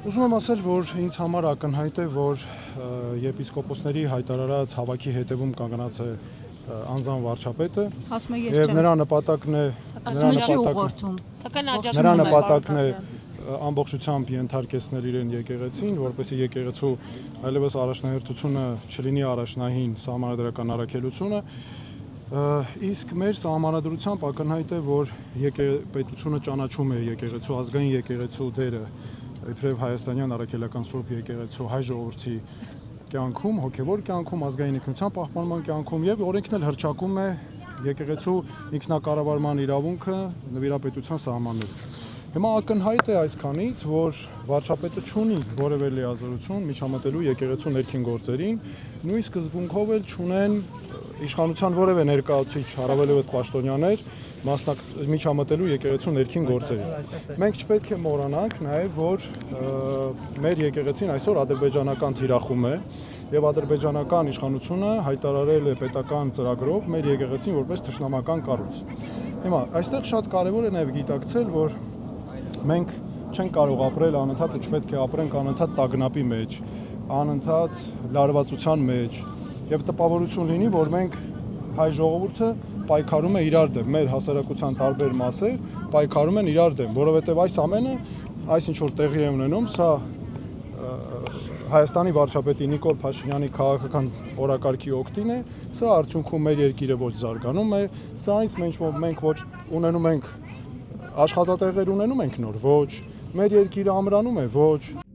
Ուզում եմ ասել, որ ինձ համար ակնհայտ է, որ եպիսկոպոսների հայտարարած հավաքի հետևում կանգնած է անձան վարչապետը եւ նրա նպատակն է ամբողջությամբ ենթարկեցնել իրեն եկեղեցին, որպեսզի եկեղեցու այլևս առաջնահերթությունը չլինի առաջնահին սահմանադրական առաքելությունը, իսկ մեր սահմանադրությամբ ակնհայտ է, որ պետությունը ճանաչում է եկեղեցու ազգային եկեղեցու դերը իբրև հայաստանյան առաքելական Սուրբ եկեղեցու հայ ժողովրդի կյանքում, հոգևոր կյանքում, ազգային ինքնության պահպանման կյանքում եւ օրենքն էլ հռչակում է եկեղեցու ինքնակառավարման իրավունքը նվիրապետության սահմաններում։ Հիմա ակնհայտ է այսքանից, որ վարչապետը չունի որևէ լիազորություն միջամտելու եկեղեցու ներքին գործերին, նույն սկզբունքով էլ չունեն իշխանության որևէ ներկայացուցիչ, առավելևս պաշտոնյաներ, միջամտելու եկեղեցու ներքին գործերին։ Մենք չպետք է մոռանանք նաև, որ մեր եկեղեցին այսօր ադրբեջանական թիրախում է եւ ադրբեջանական իշխանությունը հայտարարել է պետական ծրագրով մեր եկեղեցին որպես թշնամական կառույց։ Հիմա այստեղ շատ կարեւոր է նաև գիտակցել, որ մենք չենք կարող ապրել անընդհատ ու չպետք է ապրենք անընդհատ տագնապի մեջ, անընդհատ լարվածության մեջ եւ տպավորություն լինի, որ մենք հայ ժողովուրդը պայքարում է իրար դեմ, մեր հասարակության տարբեր մասեր պայքարում են իրար դեմ, որովհետեւ այս ամենը, այս ինչ որ տեղի է ունենում, սա Հայաստանի վարչապետի Նիկոլ Փաշինյանի քաղաքական օրակարգի օգտին է, սա արդյունքում մեր երկիրը ոչ զարգանում է, սա մենք ոչ ունենում ենք աշխատատեղեր ունենում ենք նոր, ոչ, մեր երկիրը ամրանում է, ոչ